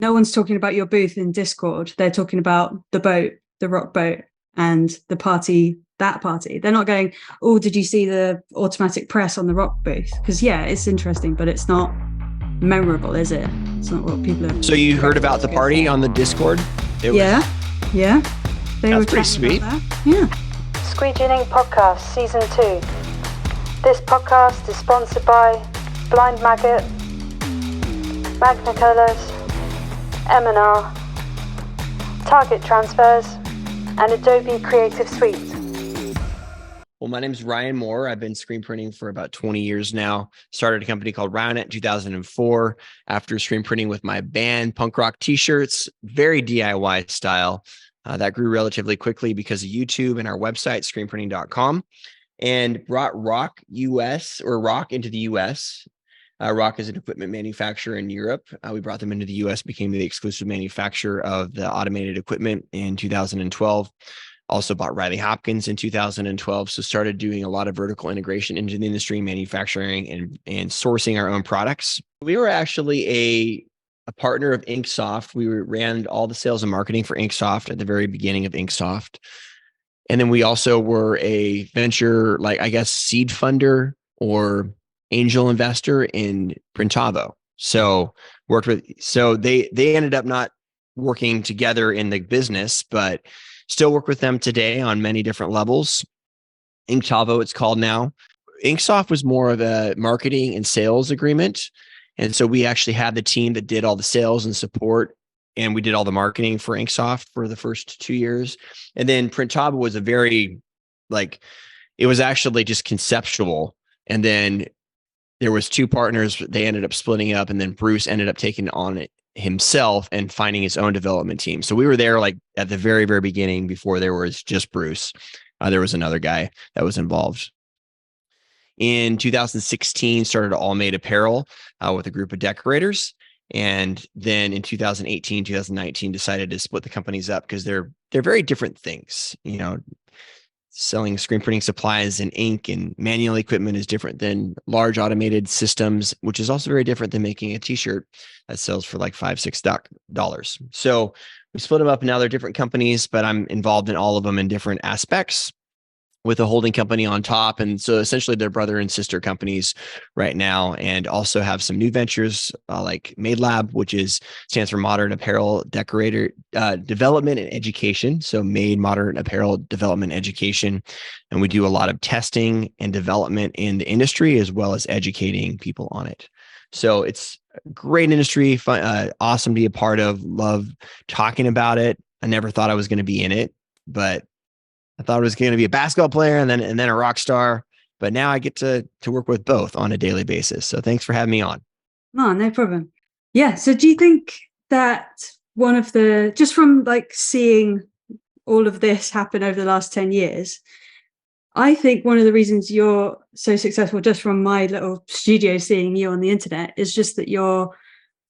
No one's talking about your booth in Discord. They're talking about the boat, the rock boat, and the party, that party. They're not going, oh, did you see the automatic press on the rock booth? Because, yeah, it's interesting, but it's not memorable, is it? It's not what people are. So you heard about the party on the Discord? Yeah. They were pretty sweet. That. Yeah. Squeegee Ink Podcast, Season 2. This podcast is sponsored by Blind Maggot, Magna Colours, M&R, Target Transfers, and Adobe Creative Suite. Well, my name is Ryan Moor. I've been screen printing for about 20 years now. Started a company called Ryonet in 2004 after screen printing with my band, punk rock t-shirts, very DIY style. That grew relatively quickly because of YouTube and our website, screenprinting.com, and brought Rock into the US. Rock is an equipment manufacturer in Europe. We brought them into the US, became the exclusive manufacturer of the automated equipment in 2012. Also bought Riley Hopkins in 2012. So started doing a lot of vertical integration into the industry, manufacturing and sourcing our own products. We were actually a partner of Inksoft. We ran all the sales and marketing for Inksoft at the very beginning of Inksoft. And then we also were a venture, seed funder or angel investor in Printavo. So they ended up not working together in the business, but still work with them today on many different levels. Inktovo, it's called now. Inksoft was more of a marketing and sales agreement. And so we actually had the team that did all the sales and support, and we did all the marketing for Inksoft for the first 2 years. And then Printavo was it was actually just conceptual. And then there was two partners, they ended up splitting up, and then Bruce ended up taking on it himself and finding his own development team. So we were there at the very, very beginning before there was just Bruce. There was another guy that was involved. In 2016, started Allmade Apparel with a group of decorators. And then in 2018, 2019, decided to split the companies up because they're very different things. Selling screen printing supplies and ink and manual equipment is different than large automated systems, which is also very different than making a t-shirt that sells for like $5-6. So we split them up, and now they're different companies, but I'm involved in all of them in different aspects with a holding company on top. And so essentially they're brother and sister companies right now, and also have some new ventures like Made Lab, which stands for Modern Apparel Decorator Development and Education. So Made Modern Apparel Development Education. And we do a lot of testing and development in the industry, as well as educating people on it. So it's a great industry, fun, awesome to be a part of, love talking about it. I never thought I was going to be in it, but I thought I was going to be a basketball player and then a rock star, but now I get to work with both on a daily basis. So thanks for having me on. Oh, no problem. Yeah. So do you think that just from seeing all of this happen over the last 10 years, I think one of the reasons you're so successful, just from my little studio seeing you on the internet, is just that you're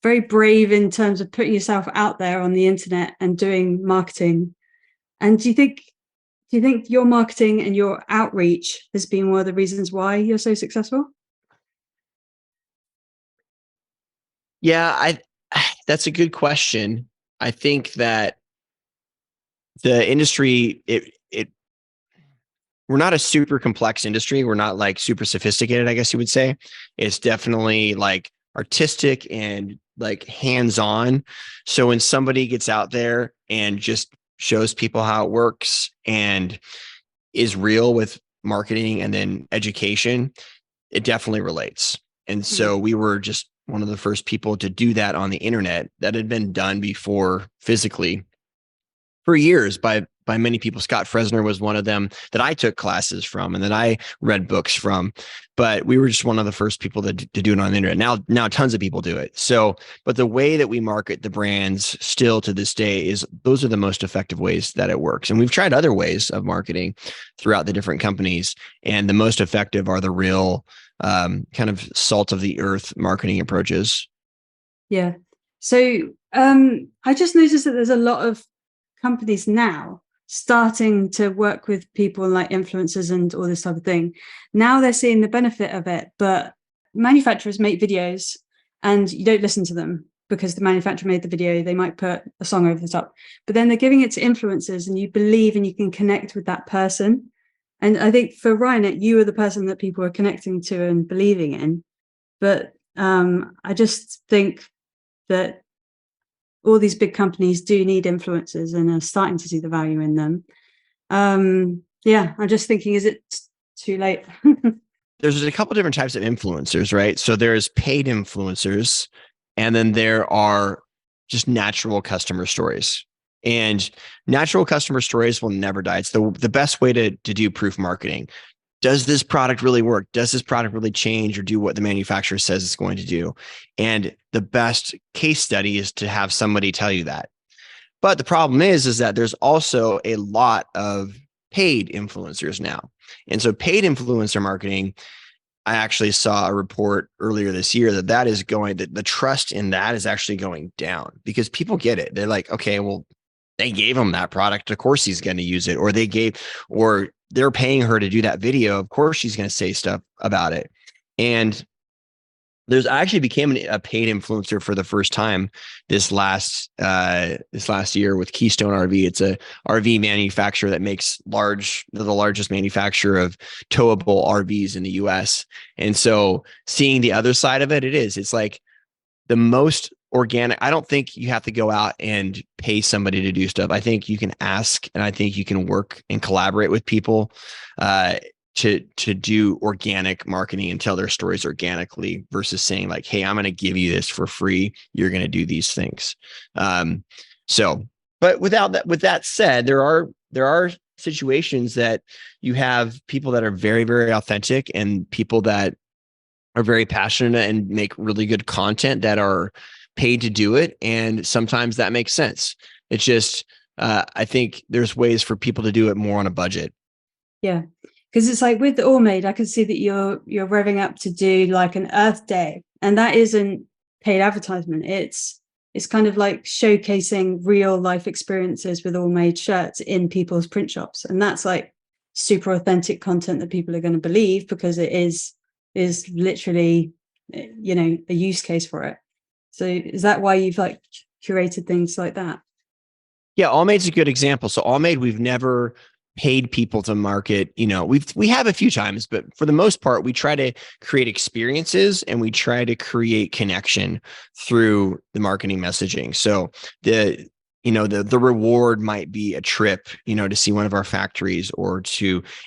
very brave in terms of putting yourself out there on the internet and doing marketing. And do you think your marketing and your outreach has been one of the reasons why you're so successful? Yeah, that's a good question. I think that the industry, we're not a super complex industry. We're not super sophisticated, I guess you would say. It's definitely artistic and hands-on. So when somebody gets out there and just shows people how it works and is real with marketing and then education, it definitely relates. And so we were just one of the first people to do that on the internet. That had been done before physically for years by many people. Scott Fresner was one of them that I took classes from and that I read books from, but we were just one of the first people to do it on the internet. Now tons of people do it. So, but the way that we market the brands still to this day is those are the most effective ways that it works. And we've tried other ways of marketing throughout the different companies, and the most effective are the real kind of salt of the earth marketing approaches. Yeah. So I just noticed that there's a lot of companies now starting to work with people like influencers and all this type of thing. Now they're seeing the benefit of it, but manufacturers make videos and you don't listen to them because the manufacturer made the video, they might put a song over the top, but then they're giving it to influencers and you believe and you can connect with that person. And I think for Ryonet, you are the person that people are connecting to and believing in. But I just think that all these big companies do need influencers and are starting to see the value in them. Yeah, I'm just thinking, is it too late? There's a couple different types of influencers, right? So there's paid influencers, and then there are just natural customer stories. And natural customer stories will never die. It's the best way to do proof marketing. Does this product really work? Does this product really change or do what the manufacturer says it's going to do? And the best case study is to have somebody tell you that. But the problem is that there's also a lot of paid influencers now. And so paid influencer marketing, I actually saw a report earlier this year that is going, that the trust in that is actually going down because people get it. They're like, okay, well, they gave him that product. Of course he's going to use it. Or they're paying her to do that video. Of course she's going to say stuff about it. And I actually became a paid influencer for the first time this last year with Keystone RV. It's a RV manufacturer that makes the largest manufacturer of towable RVs in the US. And so seeing the other side of it's like the most organic. I don't think you have to go out and pay somebody to do stuff. I think you can ask, and I think you can work and collaborate with people to do organic marketing and tell their stories organically versus saying like, hey, I'm going to give you this for free. You're going to do these things. But with that said, there are situations that you have people that are very, very authentic and people that are very passionate and make really good content that are paid to do it. And sometimes that makes sense. It's just, I think there's ways for people to do it more on a budget. Yeah. Because it's like with Allmade, I can see that you're revving up to do like an Earth Day, and that isn't paid advertisement. It's kind of like showcasing real life experiences with Allmade shirts in people's print shops, and that's like super authentic content that people are going to believe because it is literally, you know, a use case for it. So is that why you've like curated things like that? Yeah, Allmade's a good example. So Allmade, we've never paid people to market. You know, we have a few times, but for the most part, we try to create experiences and we try to create connection through the marketing messaging. So the reward might be a trip, to see one of our factories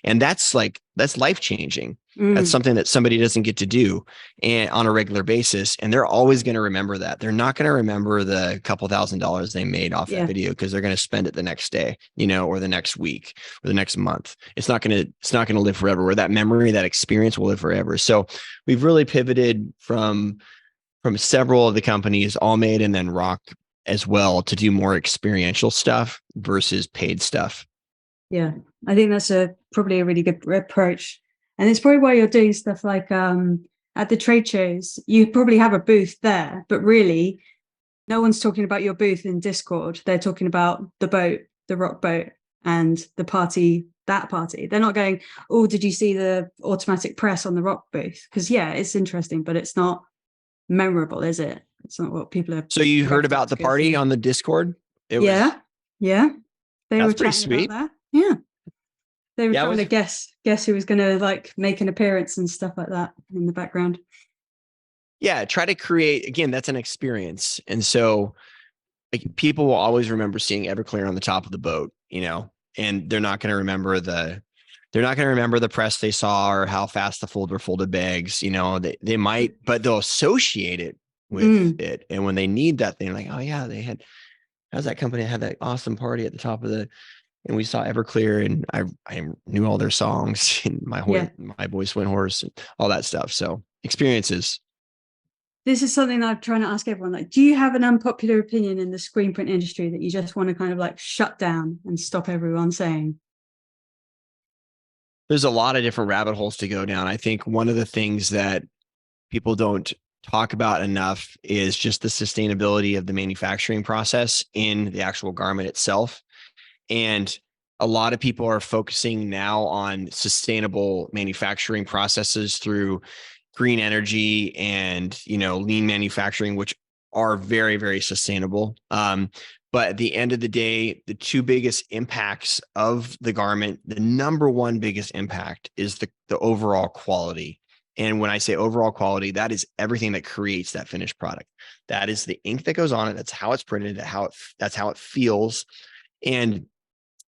and that's life-changing. That's something that somebody doesn't get to do on a regular basis. And they're always going to remember that. They're not going to remember the couple $1,000s they made off that video because they're going to spend it the next day, or the next week or the next month. It's not going to live forever, where that memory, that experience will live forever. So we've really pivoted from several of the companies, Allmade and then Rock as well, to do more experiential stuff versus paid stuff. Yeah, I think that's probably a really good approach. And it's probably why you're doing stuff like at the trade shows. You probably have a booth there, but really no one's talking about your booth in Discord. They're talking about the boat, the rock boat, and the party, that party. They're not going, oh, did you see the automatic press on the rock booth? Because it's interesting, but it's not memorable, is it? It's not what people are. So you heard about the party on the Discord? Yeah. They were pretty chatting sweet. about that. Yeah. They were trying to guess who was going to like make an appearance and stuff like that in the background. Yeah, try to create, again, that's an experience. And so people will always remember seeing Everclear on the top of the boat, and they're not going to remember the press they saw or how fast the folded bags, they might, but they'll associate it with it. And when they need that thing, like, oh yeah, how's that company had that awesome party at the top of and we saw Everclear, and I knew all their songs and my voice went hoarse and all that stuff. So experiences. This is something that I'm trying to ask everyone. Like, do you have an unpopular opinion in the screen print industry that you just want to kind of like shut down and stop everyone saying? There's a lot of different rabbit holes to go down. I think one of the things that people don't talk about enough is just the sustainability of the manufacturing process in the actual garment itself. And a lot of people are focusing now on sustainable manufacturing processes through green energy and, lean manufacturing, which are very, very sustainable. But at the end of the day, the two biggest impacts of the garment, the number one biggest impact is the overall quality. And when I say overall quality, that is everything that creates that finished product. That is the ink that goes on it. That's how it's printed. That's how it feels. And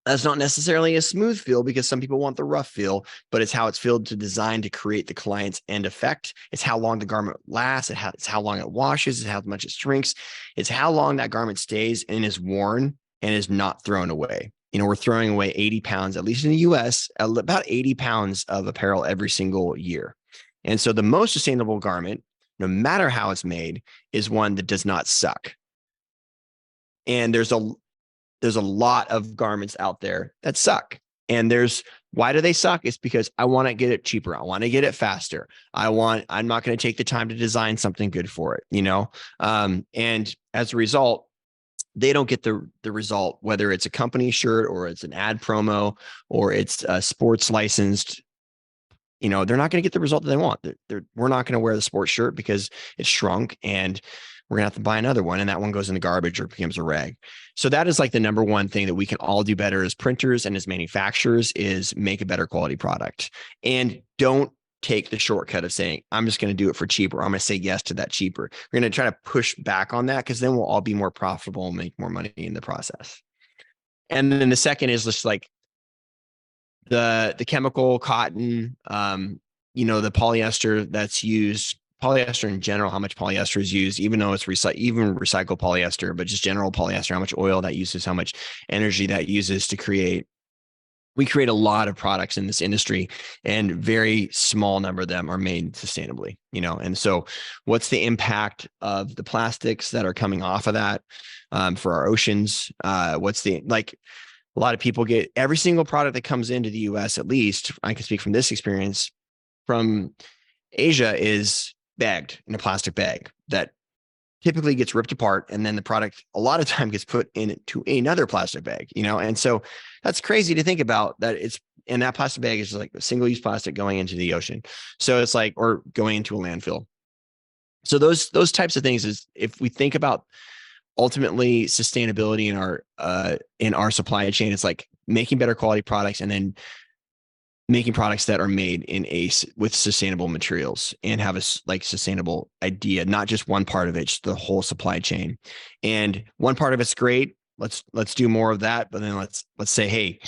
that's not necessarily a smooth feel because some people want the rough feel, but it's how it's filled to design to create the client's end effect. It's how long the garment lasts. It's how long it washes. It's how much it shrinks. It's how long that garment stays and is worn and is not thrown away. You know, we're throwing away 80 pounds, at least in the US, about 80 pounds of apparel every single year. And so the most sustainable garment, no matter how it's made, is one that does not suck. And there's a lot of garments out there that suck. And why do they suck? It's because I want to get it cheaper. I want to get it faster. I'm not going to take the time to design something good for it, you know? And as a result, they don't get the result, whether it's a company shirt or it's an ad promo or it's a sports licensed, you know, they're not going to get the result that they want. We're not going to wear the sports shirt because it's shrunk and we're going to have to buy another one. And that one goes in the garbage or becomes a rag. So that is like the number one thing that we can all do better as printers and as manufacturers is make a better quality product. And don't take the shortcut of saying, I'm just going to do it for cheaper. I'm going to say yes to that cheaper. We're going to try to push back on that because then we'll all be more profitable and make more money in the process. And then the second is just like the chemical cotton, you know, the polyester that's used, polyester in general, how much polyester is used, even though it's even recycled polyester, but just general polyester, how much oil that uses, how much energy that uses to create. We create a lot of products in this industry and very small number of them are made sustainably, you know? And so what's the impact of the plastics that are coming off of that for our oceans? A lot of people get every single product that comes into the US, at least I can speak from this experience from Asia, is bagged in a plastic bag that typically gets ripped apart. And then the product a lot of time gets put into another plastic bag, you know? And so that's crazy to think about that and that plastic bag is like a single-use plastic going into the ocean. So it's like, or going into a landfill. So those types of things is if we think about ultimately sustainability in our supply chain, it's like making better quality products and then making products that are made with sustainable materials and have a sustainable idea, not just one part of it, just the whole supply chain. And one part of it's great. Let's do more of that. But then let's say, hey,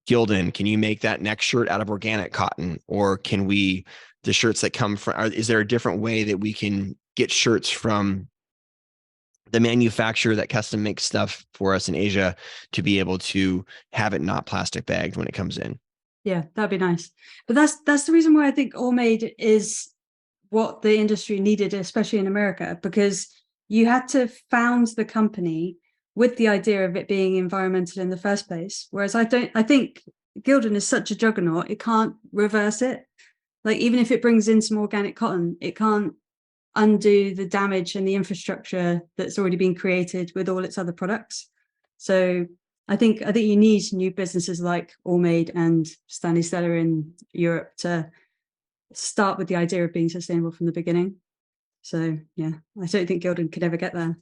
Gildan, can you make that next shirt out of organic cotton? Or the shirts that come from, is there a different way that we can get shirts from the manufacturer that custom makes stuff for us in Asia to be able to have it not plastic bagged when it comes in? Yeah, that'd be nice. But that's the reason why I think Allmade is what the industry needed, especially in America, because you had to found the company with the idea of it being environmental in the first place. Whereas I think Gildan is such a juggernaut, it can't reverse it. Like even if it brings in some organic cotton, it can't undo the damage and the infrastructure that's already been created with all its other products. So I think you need new businesses like Allmade and Stanley Stella in Europe to start with the idea of being sustainable from the beginning. So yeah, I don't think Gildan could ever get there.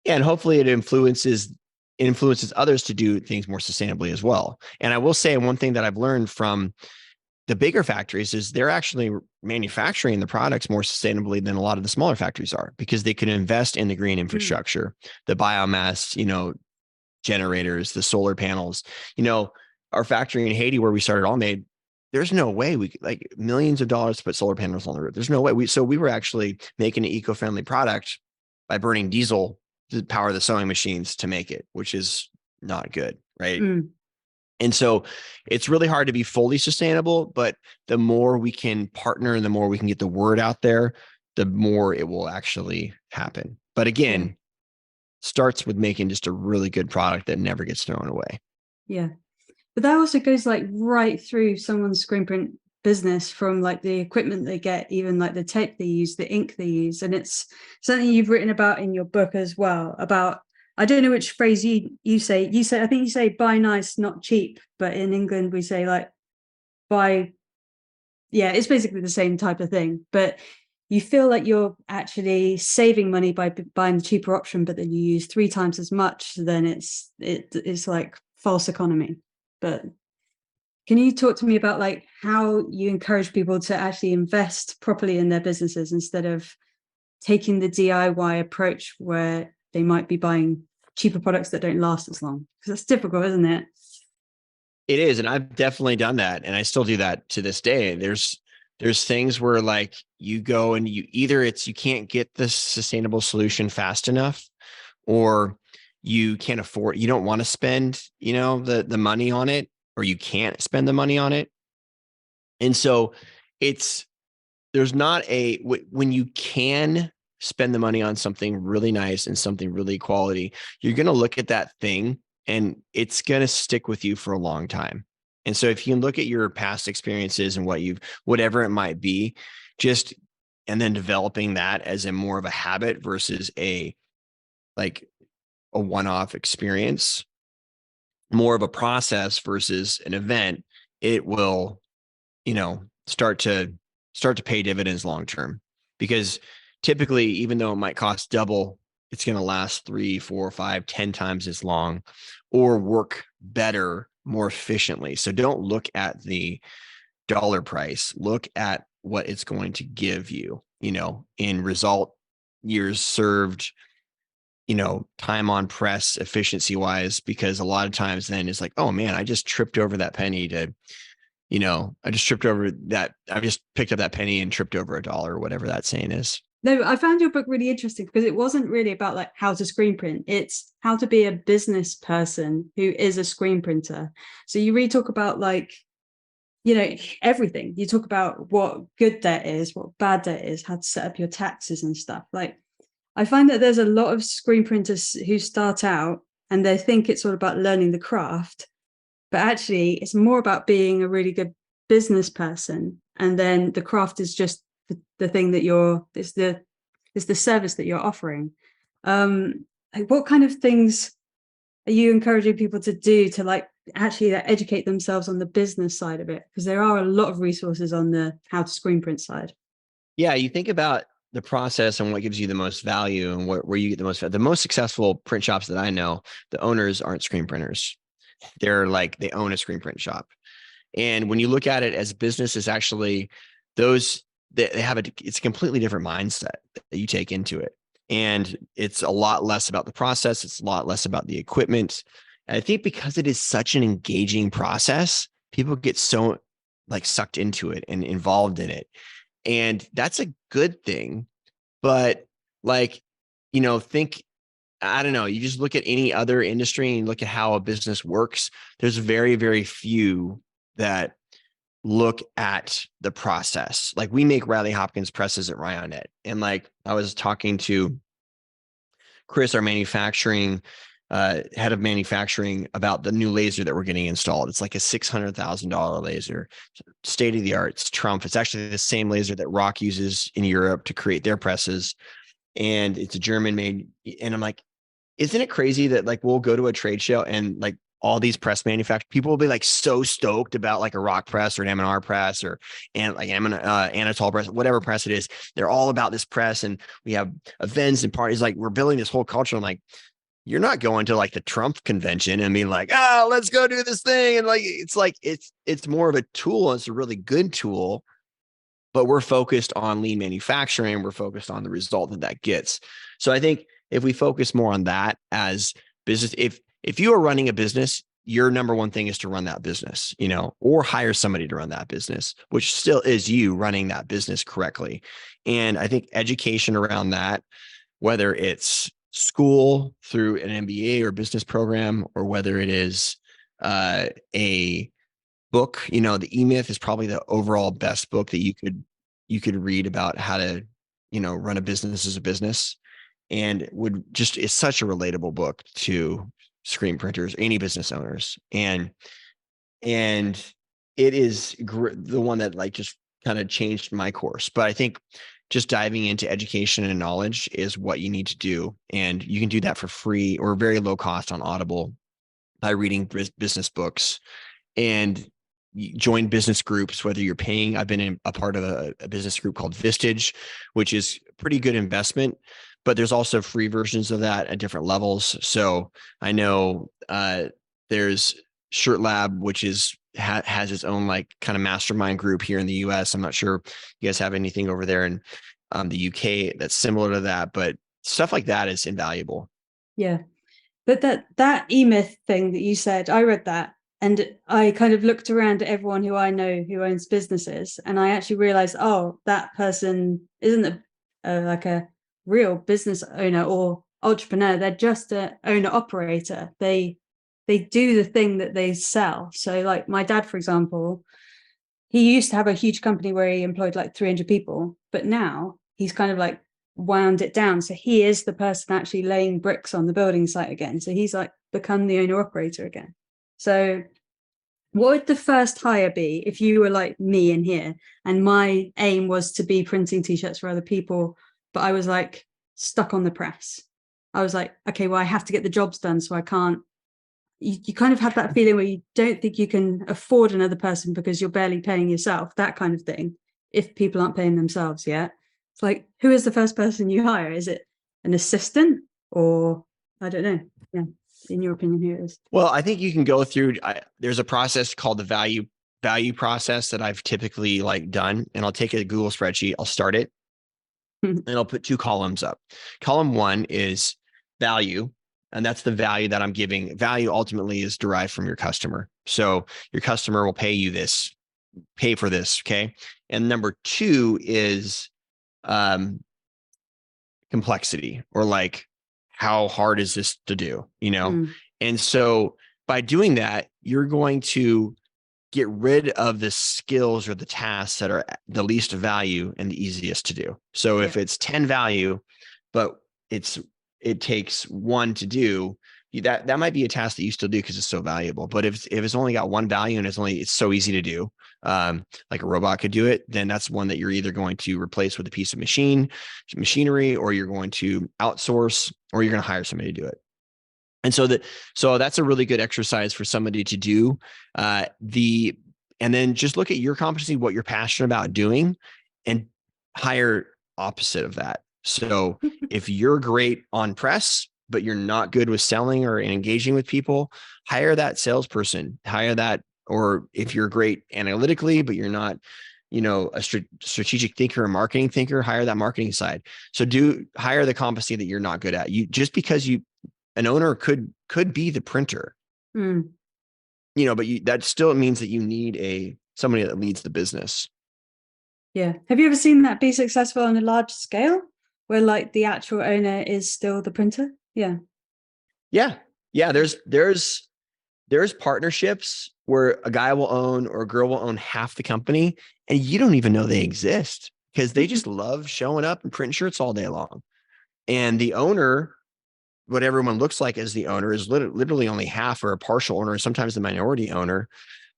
Yeah, and hopefully it influences others to do things more sustainably as well. And I will say one thing that I've learned from the bigger factories is they're actually manufacturing the products more sustainably than a lot of the smaller factories are because they can invest in the green infrastructure, the biomass, you know, generators, the solar panels. You know, our factory in Haiti where we started Allmade, there's no way we could, like, millions of dollars to put solar panels on the roof. There's no way. So we were actually making an eco-friendly product by burning diesel to power the sewing machines to make it, which is not good, right? And so it's really hard to be fully sustainable, but the more we can partner and the more we can get the word out there, the more it will actually happen. But again, starts with making just a really good product that never gets thrown away. Yeah. But that also goes like right through someone's screen print business, from like the equipment they get, even like the tape they use, the ink they use. And it's something you've written about in your book as well, about, I don't know which phrase you say, I think you say buy nice, not cheap. But in England, we say like buy, yeah, it's basically the same type of thing. But you feel like you're actually saving money by buying the cheaper option, but then you use 3 times as much, then it's like false economy. But can you talk to me about like how you encourage people to actually invest properly in their businesses instead of taking the DIY approach where they might be buying cheaper products that don't last as long? Because that's difficult, isn't it? It is. And I've definitely done that. And I still do that to this day. There's things where like you go and you can't get the sustainable solution fast enough, or you can't afford, you don't want to spend, the money on it, or you can't spend the money on it. And so there's not when you can spend the money on something really nice and something really quality, you're going to look at that thing and it's going to stick with you for a long time. And so if you can look at your past experiences and whatever it might be, and then developing that as more of a habit versus a one-off experience, more of a process versus an event, it will, start to pay dividends long-term. Because typically, even though it might cost double, it's going to last 3, 4, 5, 10 times as long, or work better, more efficiently. So don't look at the dollar price, look at what it's going to give you, in result, years served, time on press, efficiency wise, because a lot of times then it's like, oh man, I just tripped over that penny to, I just tripped over that. I just picked up that penny and tripped over $1 or whatever that saying is. No, I found your book really interesting because it wasn't really about like how to screen print. It's how to be a business person who is a screen printer. So you really talk about like, everything. You talk about what good debt is, what bad debt is, how to set up your taxes and stuff. Like, I find that there's a lot of screen printers who start out and they think it's all about learning the craft, but actually it's more about being a really good business person. And then the craft is just the thing that it's the service that you're offering. Like what kind of things are you encouraging people to do to like actually educate themselves on the business side of it? Because there are a lot of resources on the how to screen print side. Yeah, you think about the process and what gives you the most value and where you get the most successful print shops that I know, the owners aren't screen printers. They're like, they own a screen print shop. And when you look at it as business, is actually it's a completely different mindset that you take into it. And it's a lot less about the process. It's a lot less about the equipment. And I think because it is such an engaging process, people get so like sucked into it and involved in it. And that's a good thing. But like, I don't know, you just look at any other industry and look at how a business works. There's very, very few that look at the process. Like we make Riley Hopkins presses at Ryonet. And like I was talking to Chris, our manufacturing head of manufacturing, about the new laser that we're getting installed. It's like a $600,000 laser, state of the art. It's Trump. It's actually the same laser that Rock uses in Europe to create their presses. And it's a German made. And I'm like, isn't it crazy that like we'll go to a trade show and like all these press manufacturers, people will be like so stoked about like a Rock press or an M&R press and like Annettte press, whatever press it is. They're all about this press, and we have events and parties. Like we're building this whole culture. I'm like, you're not going to like the Trump convention and being like, let's go do this thing. And like, it's more of a tool. It's a really good tool, but we're focused on lean manufacturing. We're focused on the result that gets. So I think if we focus more on that as business, if you are running a business, your number one thing is to run that business, or hire somebody to run that business, which still is you running that business correctly. And I think education around that, whether it's school through an MBA or business program, or whether it is a book, the E-Myth is probably the overall best book that you could read about how to, run a business as a business, and it's such a relatable book to screen printers, any business owners. And it is the one that like just kind of changed my course. But I think just diving into education and knowledge is what you need to do. And you can do that for free or very low cost on Audible by reading business books. And you join business groups, whether you're paying. I've been a part of a business group called Vistage, which is pretty good investment, but there's also free versions of that at different levels. So I know there's Shirt Lab, which has its own like kind of mastermind group here in the US. I'm not sure you guys have anything over there in the UK that's similar to that, but stuff like that is invaluable. Yeah. But that E-Myth thing that you said, I read that and I kind of looked around at everyone who I know who owns businesses, and I actually realized, oh, that person isn't like a real business owner or entrepreneur. They're just an owner operator. They do the thing that they sell. So like my dad, for example, he used to have a huge company where he employed like 300 people, but now he's kind of like wound it down. So he is the person actually laying bricks on the building site again. So he's like become the owner operator again. So what would the first hire be if you were like me in here and my aim was to be printing t-shirts for other people, but I was like stuck on the press? I was like, okay, well, I have to get the jobs done, so I can't. You kind of have that feeling where you don't think you can afford another person because you're barely paying yourself, that kind of thing, if people aren't paying themselves yet. It's like, who is the first person you hire? Is it an assistant, or I don't know? Yeah, in your opinion, who it is? Well, I think you can go through, there's a process called the value process that I've typically like done, and I'll take a Google spreadsheet, I'll start it, and I'll put 2 columns up. Column 1 is value. And that's the value that I'm giving. Value ultimately is derived from your customer. So your customer will pay for this. Okay. And number 2 is complexity, or like, how hard is this to do? And so by doing that, you're going to get rid of the skills or the tasks that are the least value and the easiest to do. So if it's 10 value, but it takes 1 to do, that might be a task that you still do because it's so valuable. But if it's only got 1 value and it's so easy to do, like a robot could do it, then that's one that you're either going to replace with a piece of machinery, or you're going to outsource, or you're going to hire somebody to do it. And so that's a really good exercise for somebody to do. And then just look at your competency, what you're passionate about doing, and hire opposite of that. So if you're great on press, but you're not good with selling or engaging with people, hire that salesperson, hire that. Or if you're great analytically, but you're not, a strategic thinker or marketing thinker, hire that marketing side. So hire the competency that you're not good at. Just because an owner could be the printer, but that still means that you need somebody that leads the business. Yeah. Have you ever seen that be successful on a large scale, where like the actual owner is still the printer? Yeah. There's partnerships where a guy will own or a girl will own half the company, and you don't even know they exist because they just love showing up and printing shirts all day long. And the owner, what everyone looks like as the owner, is literally only half or a partial owner. Sometimes the minority owner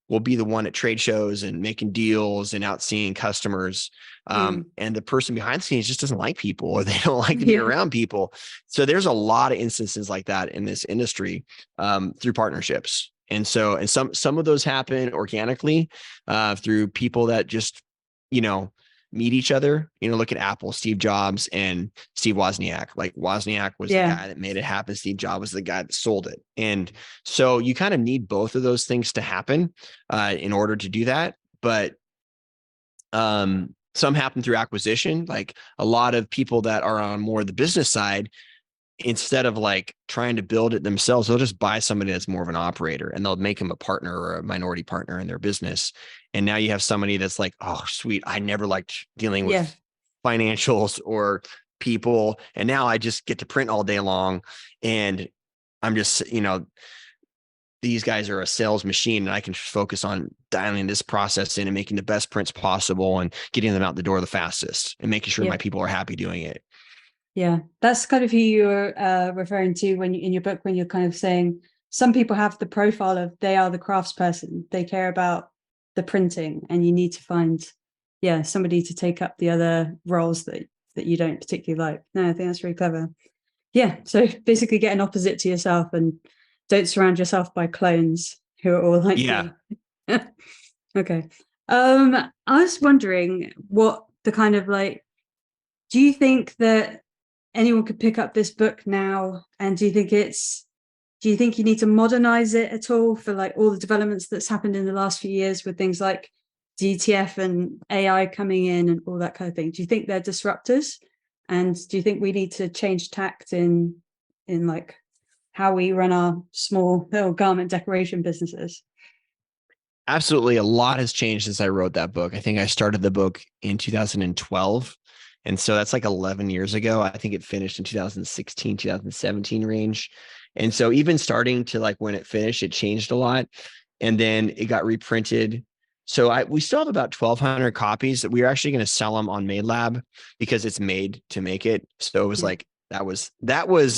will be the one at trade shows and making deals and out seeing customers. And the person behind the scenes just doesn't like people, or they don't like to be around people. So there's a lot of instances like that in this industry through partnerships. And some of those happen organically through people that just, meet each other. Look at Apple, Steve Jobs and Steve Wozniak. Like Wozniak was the guy that made it happen. Steve Jobs was the guy that sold it. And so you kind of need both of those things to happen in order to do that. But some happen through acquisition. Like a lot of people that are on more the business side, instead of like trying to build it themselves, they'll just buy somebody that's more of an operator, and they'll make them a partner or a minority partner in their business. And now you have somebody that's like, oh, sweet, I never liked dealing with financials or people. And now I just get to print all day long. And I'm just, these guys are a sales machine, and I can focus on dialing this process in and making the best prints possible and getting them out the door the fastest and making sure my people are happy doing it. Yeah, that's kind of who you're referring to when in your book, when you're kind of saying some people have the profile of they are the craftsperson. They care about the printing, and you need to find, somebody to take up the other roles that you don't particularly like. No, I think that's really clever. Yeah, so basically get an opposite to yourself and don't surround yourself by clones who are all like you. Okay. I was wondering what the kind of like, do you think that anyone could pick up this book now? And do you think you need to modernize it at all for like all the developments that's happened in the last few years with things like DTF and AI coming in and all that kind of thing? Do you think they're disruptors? And do you think we need to change tact in like how we run our small little garment decoration businesses? Absolutely. A lot has changed since I wrote that book. I think I started the book in 2012. And so that's like 11 years ago. I think it finished in 2016, 2017 range. And so even starting to like when it finished, it changed a lot. And then it got reprinted. So we still have about 1,200 copies that we're actually going to sell them on MadeLab because it's made to make it. So it was like, that was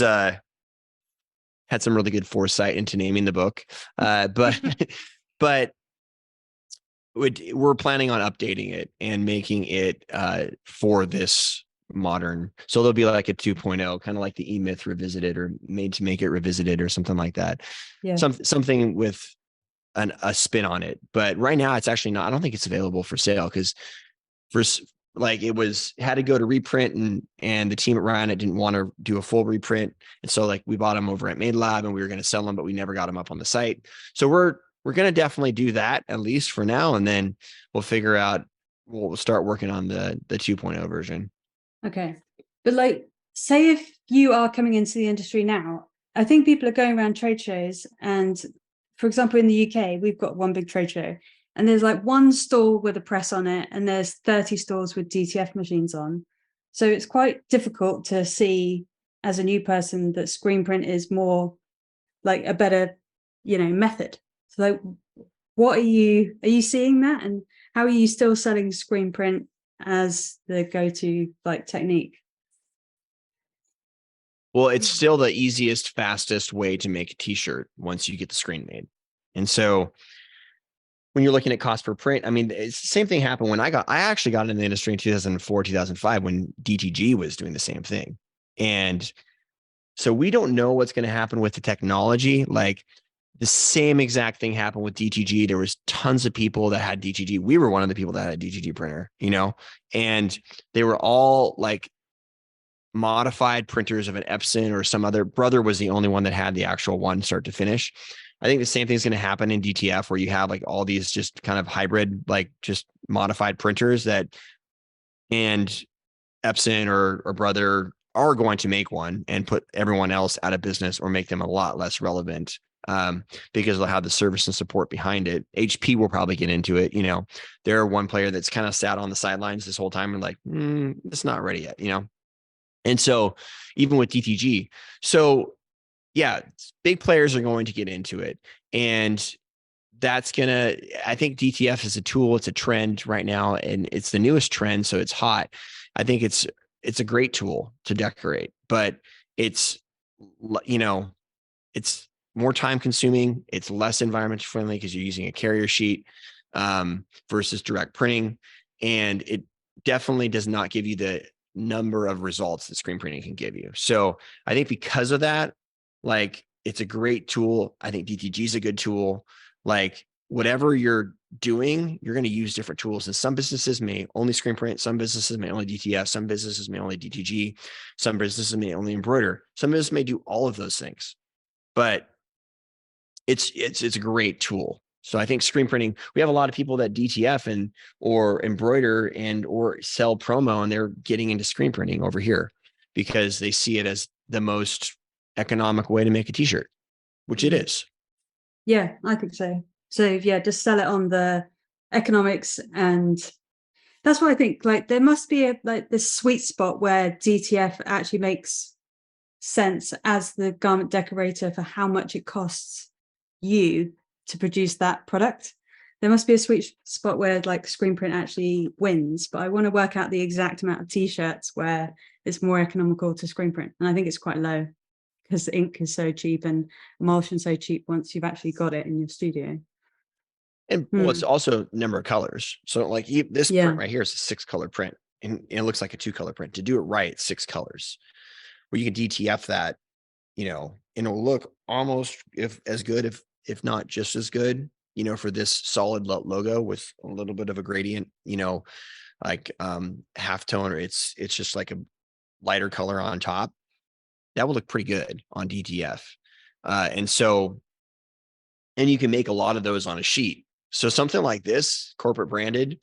had some really good foresight into naming the book. But we're planning on updating it and making it for this modern. So there'll be like a 2.0, kind of like the E-Myth Revisited or Made to Make It Revisited or something like that. Yeah. Something with a spin on it. But right now it's actually not, I don't think it's available for sale because like it had to go to reprint and the team at Ryonet didn't want to do a full reprint. And so like we bought them over at MadeLab and we were going to sell them, but we never got them up on the site. So we're going to definitely do that at least for now. And then we'll figure out, we'll start working on the 2.0 version. Okay. But like, say if you are coming into the industry now, I think people are going around trade shows and for example, in the UK, we've got one big trade show and there's like one stall with a press on it and there's 30 stalls with DTF machines on. So it's quite difficult to see as a new person that screen print is more like a better, method. So like, what are you seeing that? And how are you still selling screen print as the go-to like technique? Well, it's still the easiest, fastest way to make a t-shirt once you get the screen made. And so when you're looking at cost per print, I mean, it's the same thing happened when I actually got in the industry in 2004, 2005, when DTG was doing the same thing. And so we don't know what's going to happen with the technology. Like the same exact thing happened with DTG. There was tons of people that had DTG. We were one of the people that had a DTG printer, and they were all like modified printers of an Epson or some other. Brother was the only one that had the actual one start to finish. I think the same thing is going to happen in DTF where you have like all these just kind of hybrid, like just modified printers and Epson or Brother are going to make one and put everyone else out of business or make them a lot less relevant because they'll have the service and support behind it. HP will probably get into it. They're one player that's kind of sat on the sidelines this whole time and like, it's not ready yet, And so even with DTG, so yeah, big players are going to get into it. And I think DTF is a tool. It's a trend right now and it's the newest trend. So it's hot. I think it's a great tool to decorate, but it's more time consuming. It's less environmentally friendly because you're using a carrier sheet versus direct printing. And it definitely does not give you the number of results that screen printing can give you. So I think because of that, like it's a great tool. I think DTG is a good tool. Like whatever you're doing, you're going to use different tools. And some businesses may only screen print. Some businesses may only DTF. Some businesses may only DTG. Some businesses may only embroider. Some businesses may do all of those things, but it's a great tool. So I think screen printing, we have a lot of people that DTF or embroider or sell promo, and they're getting into screen printing over here because they see it as the most economic way to make a t-shirt, which it is. Yeah, I think so. So yeah, just sell it on the economics, and that's why I think like there must be this sweet spot where DTF actually makes sense as the garment decorator for how much it costs you to produce that product. There must be a sweet spot where like screen print actually wins, but I want to work out the exact amount of t-shirts where it's more economical to screen print, and I think it's quite low because the ink is so cheap and emulsion so cheap once you've actually got it in your studio. And well, it's also number of colors. So like this print right here is a 6-color print, and it looks like a 2-color print. To do it right, 6 colors. Where you can DTF that, and it'll look almost as good, if not just as good. for this solid logo with a little bit of a gradient, like halftone, or it's just like a lighter color on top, that will look pretty good on DTF. And you can make a lot of those on a sheet. So something like this, corporate branded,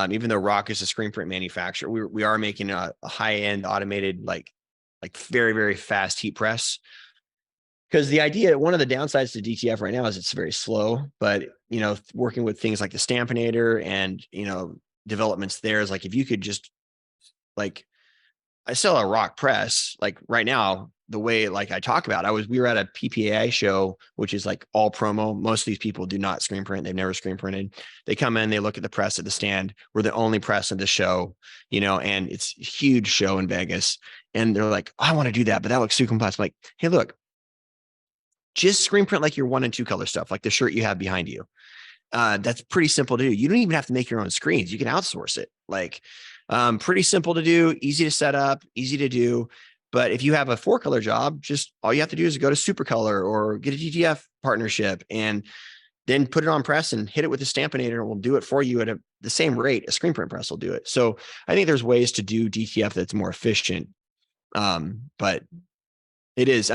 even though Rock is a screen print manufacturer, we are making a high-end automated, like very, very fast heat press. Because the idea, one of the downsides to DTF right now is it's very slow, but, working with things like the Stampinator and, developments there is like, if you could just like, I sell a Rock press, like right now, the way like I talk about, we were at a PPAI show, which is like all promo. Most of these people do not screen print. They've never screen printed. They come in, they look at the press at the stand. We're the only press in the show, and it's a huge show in Vegas. And they're like, I want to do that, but that looks too complex. I'm like, hey, look, just screen print like your 1 and 2 color stuff, like the shirt you have behind you. That's pretty simple to do. You don't even have to make your own screens. You can outsource it. Like, pretty simple to do, easy to set up, easy to do. But if you have a 4-color job, just all you have to do is go to Supercolor or get a DTF partnership and then put it on press and hit it with the Stampinator, and we'll do it for you at the same rate a screen print press will do it. So I think there's ways to do DTF that's more efficient. But it is,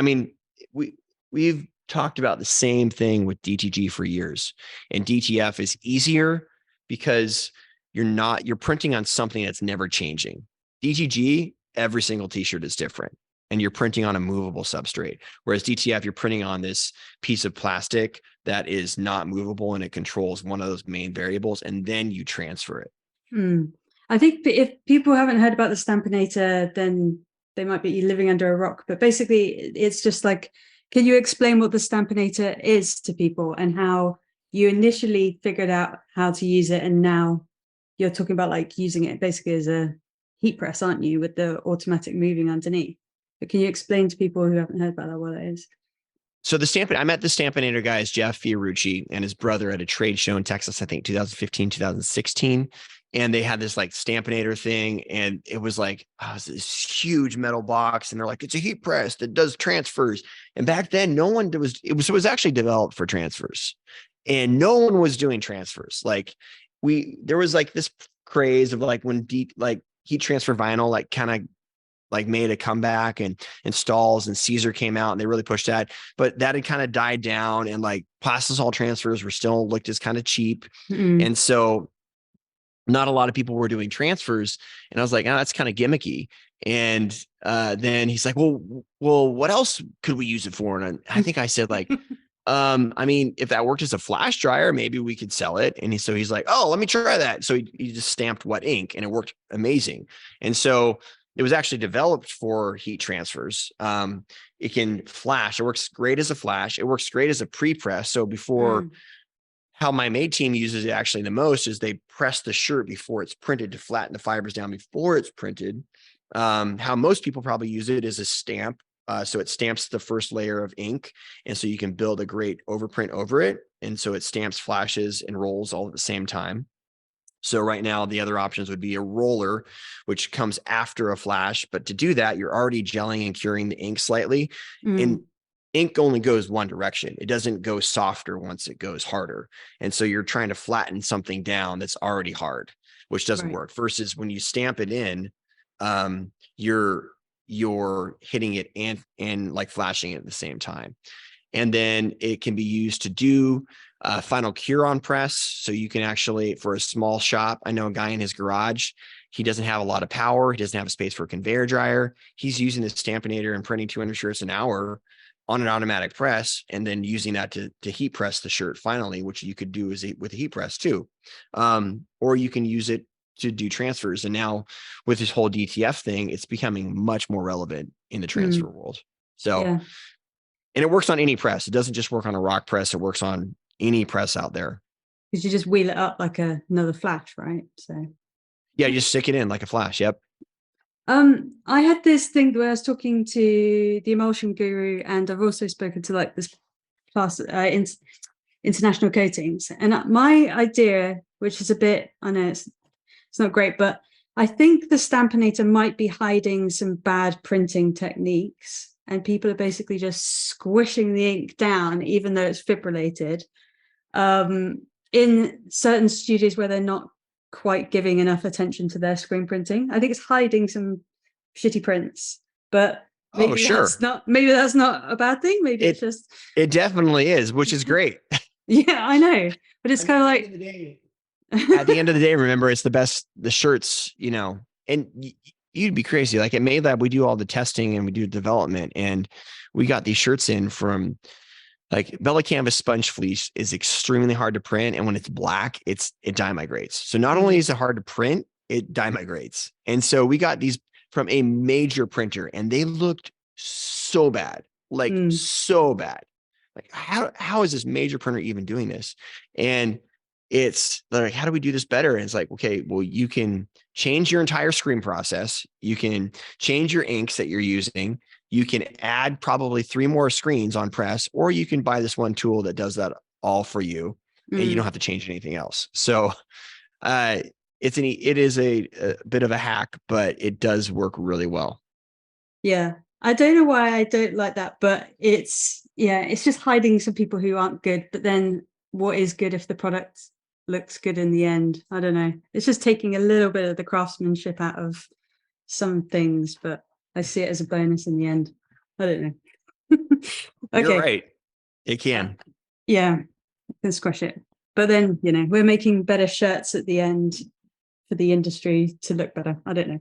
we've talked about the same thing with DTG for years, and DTF is easier because you're printing on something that's never changing. DTG, every single t-shirt is different, and you're printing on a movable substrate. Whereas DTF, you're printing on this piece of plastic that is not movable, and it controls one of those main variables, and then you transfer it. I think if people haven't heard about the Stampinator, then they might be living under a rock. But basically, it's just like, can you explain what the Stampinator is to people and how you initially figured out how to use it, and now you're talking about like using it basically as a heat press, aren't you, with the automatic moving underneath? But can you explain to people who haven't heard about that what it is? So I met the Stampinator guys, Jeff Fiorucci and his brother, at a trade show in Texas, I think 2015, 2016. And they had this like Stampinator thing, and it was like, this huge metal box, and they're like, it's a heat press that does transfers. And back then, it was actually developed for transfers, and no one was doing transfers. Like there was like this craze of like when heat transfer vinyl like kind of like made a comeback, and Stalls and Caesar came out, and they really pushed that, but that had kind of died down, and like plastisol transfers were still looked as kind of cheap. And so not a lot of people were doing transfers, and I was like, that's kind of gimmicky. And then he's like, well, what else could we use it for? And I think I said like, if that worked as a flash dryer, maybe we could sell it. And so he's like, oh, let me try that. So he just stamped wet ink, and it worked amazing. And so it was actually developed for heat transfers. It can flash. It works great as a flash. It works great as a pre-press. So before, how my Made team uses it actually the most is they press the shirt before it's printed to flatten the fibers down before it's printed. How most people probably use it is a stamp. So it stamps the first layer of ink, and so you can build a great overprint over it. And so it stamps, flashes, and rolls all at the same time. So right now, the other options would be a roller, which comes after a flash. But to do that, you're already gelling and curing the ink slightly. And ink only goes one direction. It doesn't go softer once it goes harder. And so you're trying to flatten something down that's already hard, which doesn't work. Versus when you stamp it in, you're hitting it and like flashing it at the same time. And then it can be used to do final cure on press. So you can actually, for a small shop, I know a guy in his garage, he doesn't have a lot of power. He doesn't have a space for a conveyor dryer. He's using the Stampinator and printing 200 shirts an hour on an automatic press, and then using that to heat press the shirt finally, which you could do with a heat press too. Or you can use it to do transfers. And now with this whole DTF thing, it's becoming much more relevant in the transfer world. So, and it works on any press. It doesn't just work on a Rock press. It works on any press out there. Because you just wheel it up like another flash, right? So yeah, you just stick it in like a flash. Yep. I had this thing where I was talking to the emulsion guru, and I've also spoken to like this class, international coatings. And my idea, which is a bit, I know it's not great, but I think the Stampinator might be hiding some bad printing techniques, and people are basically just squishing the ink down, even though it's fibrillated. in certain studios where they're not quite giving enough attention to their screen printing. I think it's hiding some shitty prints, but maybe that's not a bad thing. Maybe it's just, it definitely is, which is great. Yeah, I know, but it's kind of like at the end of the day, remember, it's the shirts, and you'd be crazy. Like at Made Lab, we do all the testing and we do development, and we got these shirts in from like Bella Canvas sponge fleece is extremely hard to print. And when it's black, it dye migrates. So not only is it hard to print, it dye migrates. And so we got these from a major printer and they looked so bad, like so bad. Like how is this major printer even doing this? And they're like, how do we do this better? And it's like, okay, well, you can change your entire screen process. You can change your inks that you're using. You can add probably 3 more screens on press, or you can buy this one tool that does that all for you and you don't have to change anything else. So it is a bit of a hack, but it does work really well. Yeah. I don't know why I don't like that, but it's just hiding some people who aren't good. But then what is good if the product looks good in the end? I don't know. It's just taking a little bit of the craftsmanship out of some things, but I see it as a bonus in the end. I don't know. Okay. You're right. It can. Yeah, it can squash it. But then, we're making better shirts at the end for the industry to look better. I don't know.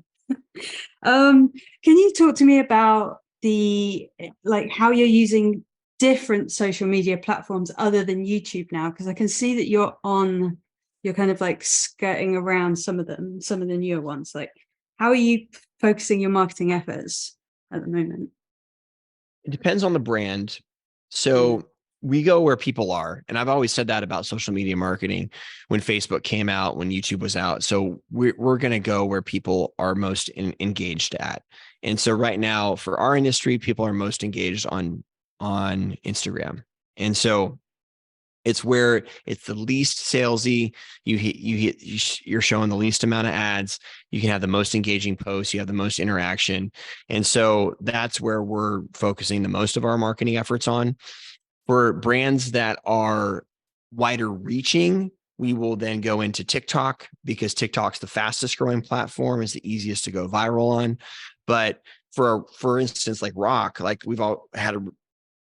Can you talk to me about how you're using different social media platforms other than YouTube now? Because I can see that you're kind of like skirting around some of the newer ones. Like, how are you focusing your marketing efforts at the moment? It depends on the brand. So we go where people are. And I've always said that about social media marketing when Facebook came out, when YouTube was out. So we're going to go where people are most engaged at. And so right now for our industry, people are most engaged on Instagram. And so it's where it's the least salesy. You're showing the least amount of ads. You can have the most engaging posts. You have the most interaction. And so that's where we're focusing the most of our marketing efforts on. For brands that are wider reaching, we will then go into TikTok because TikTok's the fastest growing platform, is the easiest to go viral on. But for instance, like rock, like we've all had a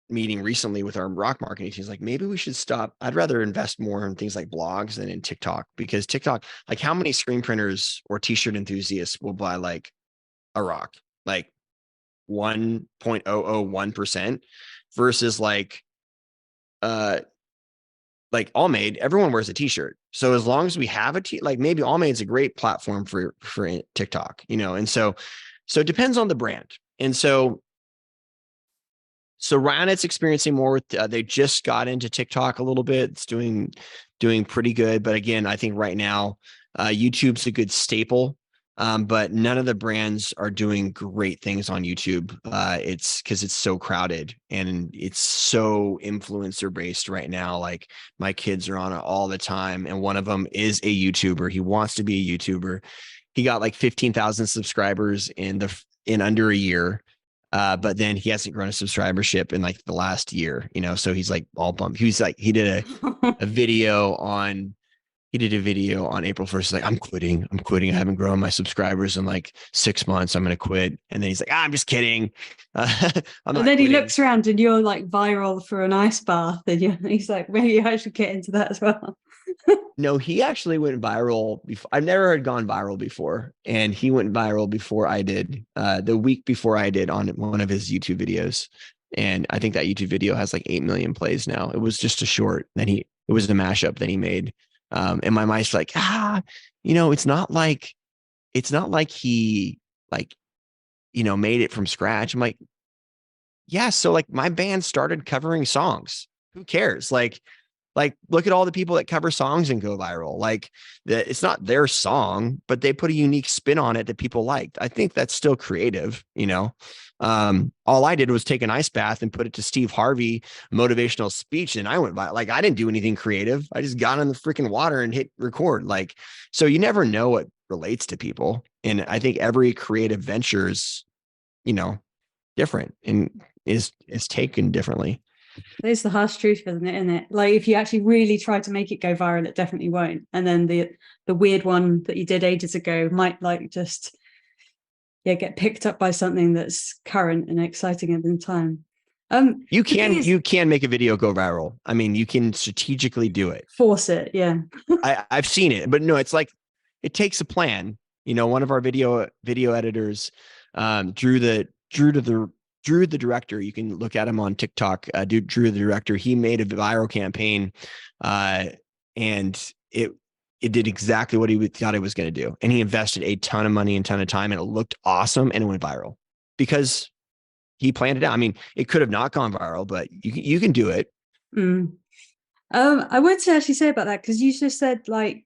meeting recently with our rock marketing teams, like maybe we should stop. I'd rather invest more in things like blogs than in TikTok, because TikTok, like how many screen printers or t-shirt enthusiasts will buy like a rock, like 1.001% versus like Allmade, everyone wears a t-shirt. So as long as we have like maybe Allmade's a great platform for TikTok, and so it depends on the brand. And so Ryonet's experiencing more with, they just got into TikTok a little bit. It's doing pretty good. But again, I think right now, YouTube's a good staple. But none of the brands are doing great things on YouTube. It's because it's so crowded and it's so influencer based right now. Like my kids are on it all the time. And one of them is a YouTuber. He wants to be a YouTuber. He got like 15,000 subscribers in under a year. But then he hasn't grown a subscribership in like the last year, so he's like all bummed. He did a video on April 1st. He's like, I'm quitting. I haven't grown my subscribers in like 6 months. I'm going to quit. And then he's like, I'm just kidding. And then he looks around and you're like viral for an ice bath. And he's like, maybe I should get into that as well. No, he actually went viral before. I've never gone viral before. And he went viral before I did, the week before I did on one of his YouTube videos. And I think that YouTube video has like 8 million plays now. It was just a short. It was a mashup that he made. And my mind's like, it's not like he made it from scratch. I'm like, yeah. So like my band started covering songs. Who cares? Like look at all the people that cover songs and go viral. Like it's not their song, but they put a unique spin on it that people liked. I think that's still creative. All I did was take an ice bath and put it to Steve Harvey motivational speech. And I went by, like, I didn't do anything creative. I just got in the freaking water and hit record. Like, so you never know what relates to people. And I think every creative venture is, different and is taken differently. There's the harsh truth, isn't it? Like if you actually really try to make it go viral, it definitely won't. And then the weird one that you did ages ago might like just get picked up by something that's current and exciting at the time. You can make a video go viral. I mean, you can strategically do it. Force it, yeah. I've seen it, but no, it's like it takes a plan. You know, one of our video editors, Drew the director. You can look at him on TikTok. Drew the director. He made a viral campaign, and it did exactly what he thought it was going to do. And he invested a ton of money and ton of time, and it looked awesome, and it went viral because he planned it out. I mean, it could have not gone viral, but you can do it. I would actually say about that, because you just said like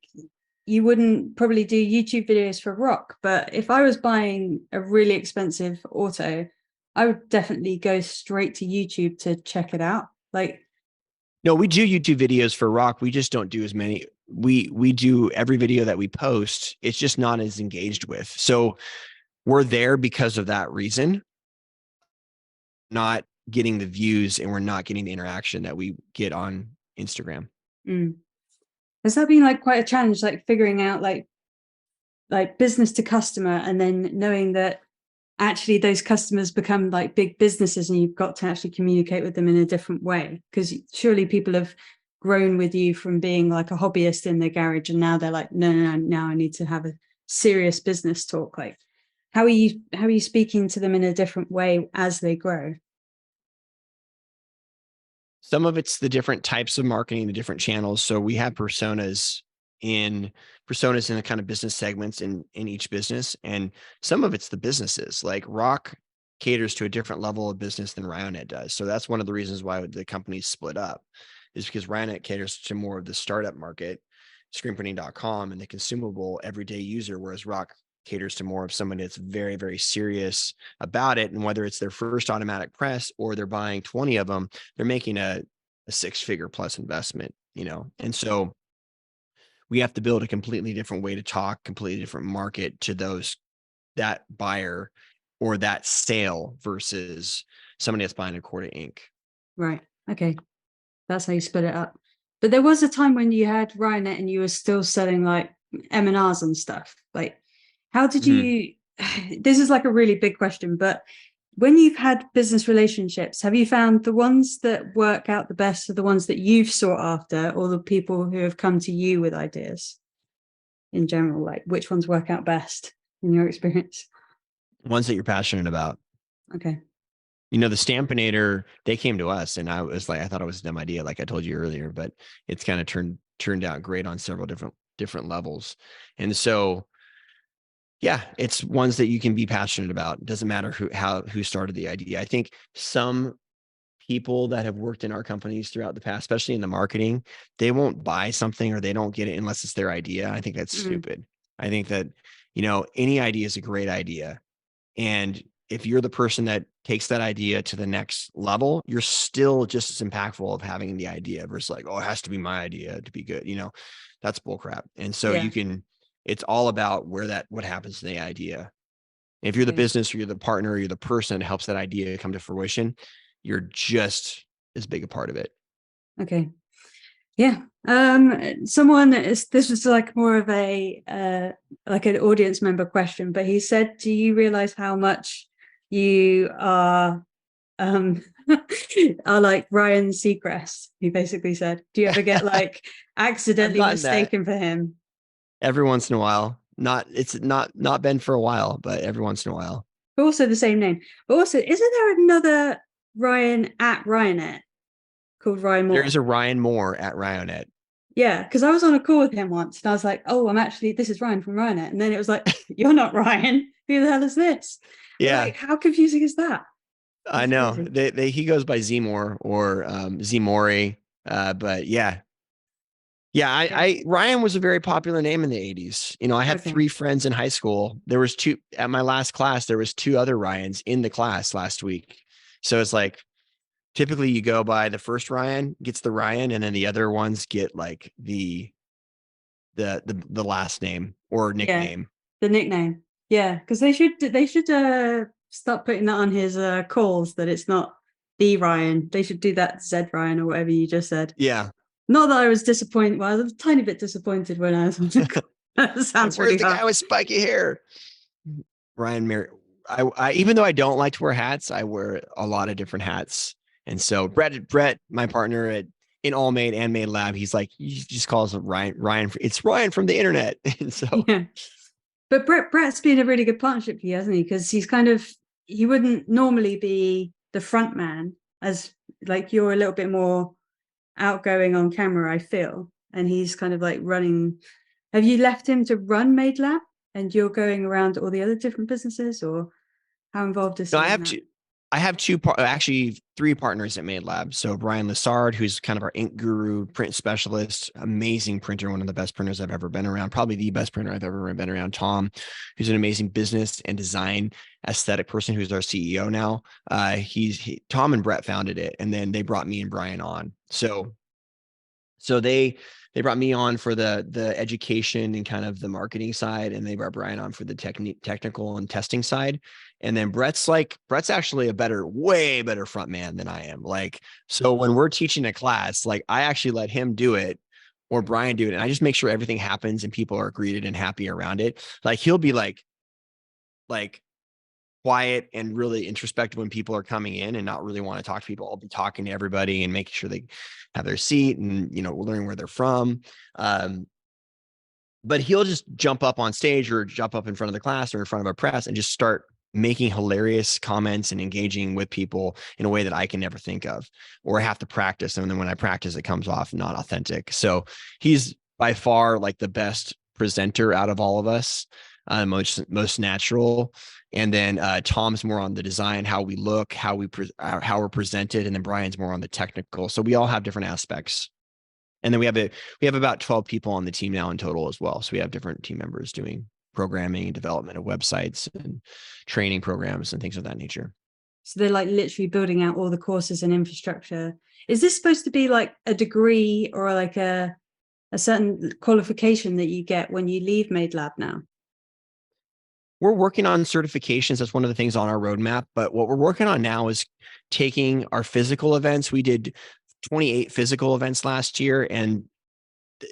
you wouldn't probably do YouTube videos for rock, but if I was buying a really expensive auto, I would definitely go straight to YouTube to check it out. Like, no, we do YouTube videos for rock. We just don't do as many. We do every video that we post. It's just not as engaged with. So we're there because of that reason. Not getting the views, and we're not getting the interaction that we get on Instagram. Has that been like quite a challenge, like figuring out like business to customer, and then knowing that actually those customers become like big businesses and you've got to actually communicate with them in a different way? Because surely people have grown with you from being like a hobbyist in their garage, and now they're like, no, now I need to have a serious business talk. Like, how are you speaking to them in a different way as they grow? Some of it's the different types of marketing, the different channels. So we have personas in the kind of business segments in each business. And some of it's the businesses. Like Rock caters to a different level of business than Ryonet does. So that's one of the reasons why the company's split up, is because Ryonet caters to more of the startup market, screenprinting.com, and the consumable everyday user, whereas Rock caters to more of someone that's very, very serious about it. And whether it's their first automatic press or they're buying 20 of them, they're making a 6-figure plus investment, you know? And so we have to build a completely different way to talk, completely different market to that buyer or that sale versus somebody that's buying a quart of ink. Right. Okay. That's how you split it up. But there was a time when you had Ryonet and you were still selling like M&Rs and stuff. Like, how did you, this is like a really big question, but when you've had business relationships, have you found the ones that work out the best are the ones that you've sought after, or the people who have come to you with ideas in general? Like, which ones work out best in your experience? Ones that you're passionate about. Okay. You know, the Stampinator, they came to us, and I thought it was a dumb idea, like I told you earlier, but it's kind of turned out great on several different levels. And so, yeah, it's ones that you can be passionate about. It doesn't matter who started the idea. I think some people that have worked in our companies throughout the past, especially in the marketing, they won't buy something or they don't get it unless it's their idea. I think that's stupid. I think that, you know, any idea is a great idea. And if you're the person that takes that idea to the next level, you're still just as impactful of having the idea versus like, oh, it has to be my idea to be good. You know, that's bullcrap. And so it's all about what happens to the idea. If you're the business or you're the partner or you're the person that helps that idea come to fruition, you're just as big a part of it. Okay. Yeah. This was like more of a, like an audience member question, but he said, do you realize how much you are like Ryan Seacrest? He basically said, do you ever get like accidentally mistaken for him? Every once in a while. It's not been for a while, but every once in a while. But also the same name. But also, isn't there another Ryan at Ryonet called Ryan Moor? There is a Ryan Moor at Ryonet. Yeah, because I was on a call with him once and I was like, oh, this is Ryan from Ryonet. And then it was like, you're not Ryan. Who the hell is this? Yeah. Like, how confusing is that? I know. He goes by Zmore or Zmori. But yeah. Yeah, Ryan was a very popular name in the 80s. You know, I had 3 friends in high school. There was 2 at my last class. There was 2 other Ryans in the class last week. So it's like, typically you go by the first Ryan gets the Ryan, and then the other ones get like the last name or nickname. The nickname. Yeah, because they should start putting that on his calls, that it's not the Ryan. They should do that Z Ryan or whatever you just said. Yeah. Not that I was disappointed. Well, I was a tiny bit disappointed when I was on the That sounds Where's really the hard. guy with spiky hair? Ryan Mer I even though I don't like to wear hats, I wear a lot of different hats. And so Brett, my partner in Allmade and Made Lab, he's like, he just calls him Ryan. It's Ryan from the internet. And so Yeah. But Brett's been a really good partnership for you, hasn't he? Because he wouldn't normally be the front man, as like you're a little bit more outgoing on camera, I feel. And he's kind of like running. Have you left him to run Made Lab and you're going around to all the other different businesses, or how involved is he? no, I have actually three partners at Made Lab. So Brian Lessard, who's kind of our ink guru, print specialist, amazing printer, one of the best printers I've ever been around, probably the best printer I've ever been around. Tom, who's an amazing business and design aesthetic person, who's our CEO now. Tom and Brett founded it, and then they brought me and Brian on. So they brought me on for the education and kind of the marketing side, and they brought Brian on for the technical and testing side. And then Brett's actually way better front man than I am. Like, so when we're teaching a class, like I actually let him do it or Brian do it. And I just make sure everything happens and people are greeted and happy around it. Like he'll be like quiet and really introspective when people are coming in and not really want to talk to people. I'll be talking to everybody and making sure they have their seat and, learning where they're from. But he'll just jump up on stage or jump up in front of the class or in front of a press and just start making hilarious comments and engaging with people in a way that I can never think of, or I have to practice. And then when I practice, it comes off not authentic. So he's by far like the best presenter out of all of us, most natural. And then Tom's more on the design, how we look, how we're presented. And then Brian's more on the technical. So we all have different aspects. And then we have about 12 people on the team now in total as well. So we have different team members doing programming and development of websites and training programs and things of that nature. So they're like literally building out all the courses and infrastructure. Is this supposed to be like a degree or like a certain qualification that you get when you leave Made Lab now? We're working on certifications. That's one of the things on our roadmap. But what we're working on now is taking our physical events. We did 28 physical events last year and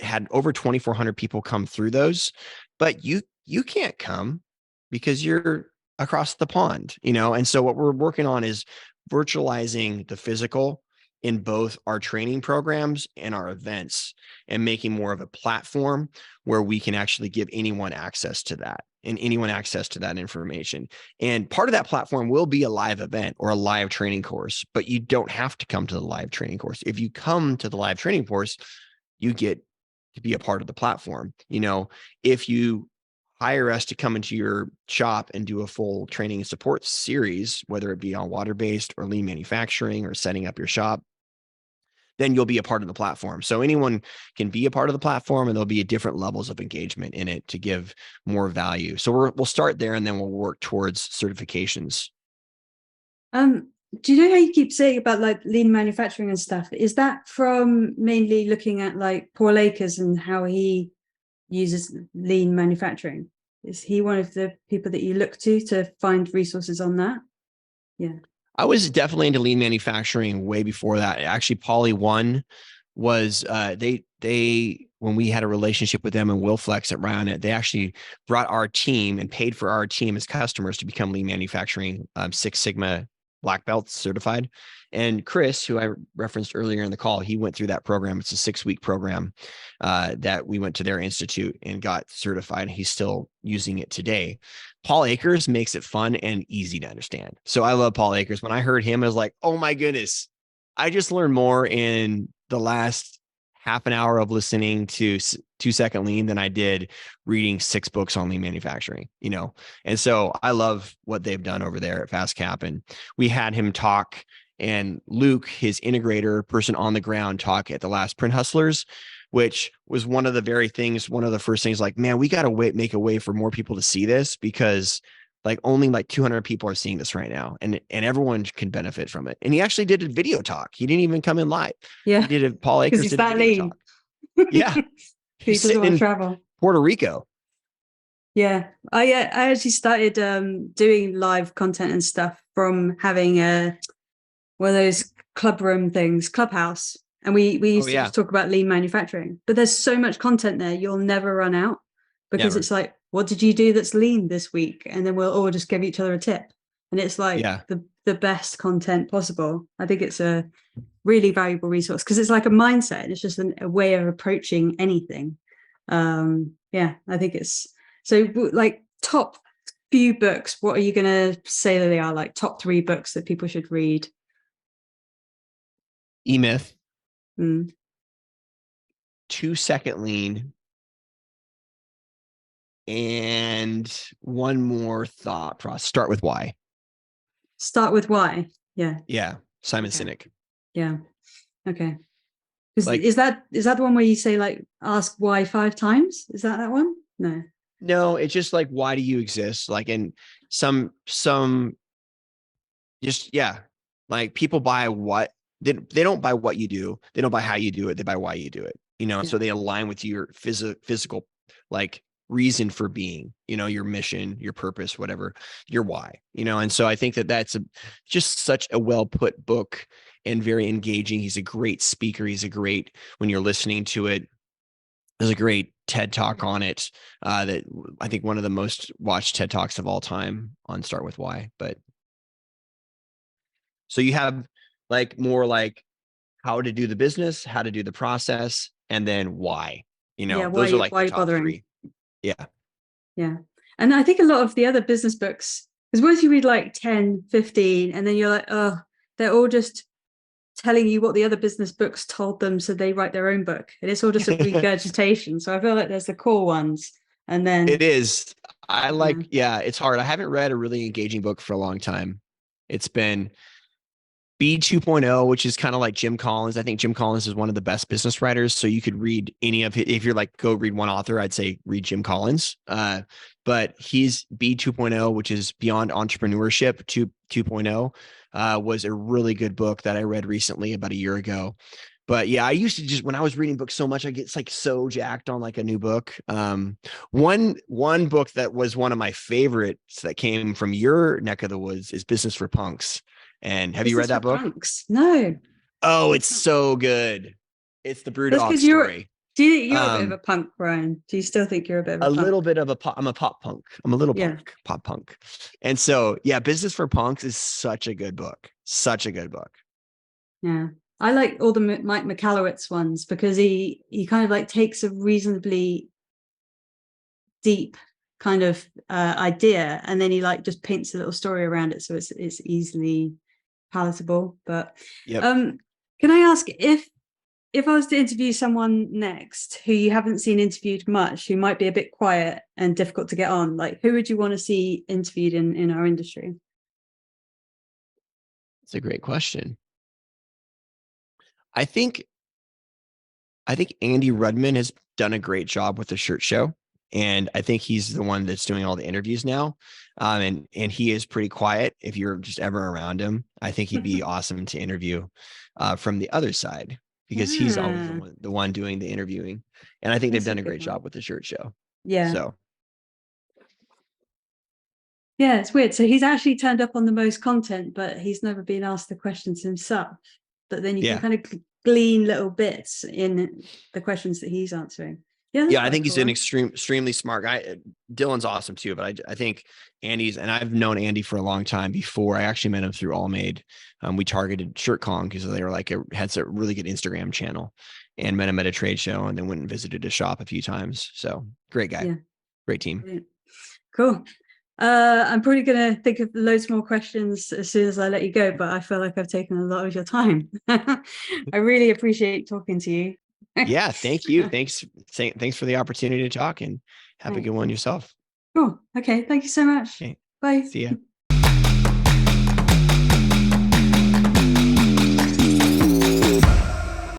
had over 2,400 people come through those. But you can't come because you're across the pond, And so what we're working on is virtualizing the physical in both our training programs and our events, and making more of a platform where we can actually give anyone access to that and anyone access to that information. And part of that platform will be a live event or a live training course, but you don't have to come to the live training course. If you come to the live training course, you get to be a part of the platform. If you hire us to come into your shop and do a full training and support series, whether it be on Waterbased or lean manufacturing or setting up your shop, then you'll be a part of the platform. So anyone can be a part of the platform, and there'll be different levels of engagement in it to give more value. So we'll start there, and then we'll work towards certifications. Do you know how you keep saying about like lean manufacturing and stuff? Is that from mainly looking at like Paul Akers and how he uses lean manufacturing? Is he one of the people that you look to find resources on that? Yeah. I was definitely into lean manufacturing way before that. Actually, Poly One was they when we had a relationship with them and Willflex at Ryonet, they actually brought our team and paid for our team as customers to become lean manufacturing Six Sigma black belt certified. And Chris, who I referenced earlier in the call, he went through that program. It's a 6-week program that we went to their institute and got certified. He's still using it today. Paul Akers makes it fun and easy to understand. So I love Paul Akers. When I heard him, I was like, oh my goodness, I just learned more in the last half an hour of listening to 2-Second Lean than I did reading 6 books on lean manufacturing, And so I love what they've done over there at FastCap. And we had him talk, and Luke, his integrator person on the ground, talk at the last Print Hustlers, which was one of the first things like, man, we got to make a way for more people to see this, because only 200 people are seeing this right now, and everyone can benefit from it. And he actually did a video talk. He didn't even come in live. Yeah. He did Paul Akers did a video talk. Yeah. He doesn't want to travel. Puerto Rico. Yeah. I actually started doing live content and stuff from having Well, those club room things, Clubhouse. And we used to just talk about lean manufacturing, but there's so much content there, you'll never run out, because it's like, what did you do that's lean this week? And then we'll all just give each other a tip. And it's like the best content possible. I think it's a really valuable resource because it's like a mindset. It's just a way of approaching anything. I think it's so like top few books. What are you going to say that they are, like top 3 books that people should read? E-Myth. 2-Second Lean. And one more thought process. Start with why. Start with why. Yeah. Yeah. Simon Sinek. Yeah. Okay. Like, is that the one where you say like ask why 5 times? Is that one? No, it's just like, why do you exist? Like, in some just, like people buy what they don't buy what you do. They don't buy how you do it. They buy why you do it, so they align with your physical, like, reason for being, your mission, your purpose, whatever, your why, and so I think that that's just such a well put book and very engaging. He's a great speaker. When you're listening to it, there's a great TED talk on it, that I think one of the most watched TED talks of all time on Start With Why. But so you have like more like how to do the business, how to do the process, and then why, those are like the top 3. Yeah. And I think a lot of the other business books, because once you read like 10, 15, and then you're like, oh, they're all just telling you what the other business books told them, so they write their own book, and it's all just a regurgitation. So I feel like there's the core ones, and then it is. I like, it's hard. I haven't read a really engaging book for a long time. It's been B 2.0, which is kind of like Jim Collins. I think Jim Collins is one of the best business writers. So you could read any of it. If you're like, go read one author, I'd say read Jim Collins. But he's B 2.0, which is Beyond Entrepreneurship 2.0, was a really good book that I read recently about a year ago. But I used to just, when I was reading books so much, I get like so jacked on like a new book. One book that was one of my favorites that came from your neck of the woods is Business for Punks. And have you read that book? Punks? No. Oh, it's so good. It's the Brewdog story. You're a bit of a punk, Brian? Do you still think you're a bit of a punk? Little bit of a pop? I'm a pop punk. I'm a little pop punk. And so, Business for Punks is such a good book. Such a good book. Yeah. I like all the Mike Michalowicz ones because he kind of like takes a reasonably deep kind of idea, and then he like just paints a little story around it, so it's easily palatable. But can I ask, if I was to interview someone next who you haven't seen interviewed much, who might be a bit quiet and difficult to get on, like who would you want to see interviewed in our industry? It's a great question. I think Andy Rudman has done a great job with the Shirt Show. And I think he's the one that's doing all the interviews now. And he is pretty quiet. If you're just ever around him, I think he'd be awesome to interview from the other side, because he's always the one doing the interviewing. And I think they've done a great job with the Shirt Show. Yeah. So. Yeah, it's weird. So he's actually turned up on the most content, but he's never been asked the questions himself. But then you can kind of glean little bits in the questions that he's answering. Yeah, I think he's an extremely smart guy. Dylan's awesome too, but I think Andy's, and I've known Andy for a long time before. I actually met him through Allmade. We targeted ShirtCon because they were like had a really good Instagram channel, and met him at a trade show, and then went and visited his shop a few times. So great guy, great team. Brilliant. Cool. I'm probably going to think of loads more questions as soon as I let you go, but I feel like I've taken a lot of your time. I really appreciate talking to you. Yeah, thank you. Thanks for the opportunity to talk, and have a good one yourself. Cool. Okay. Thank you so much. Okay. Bye. See ya.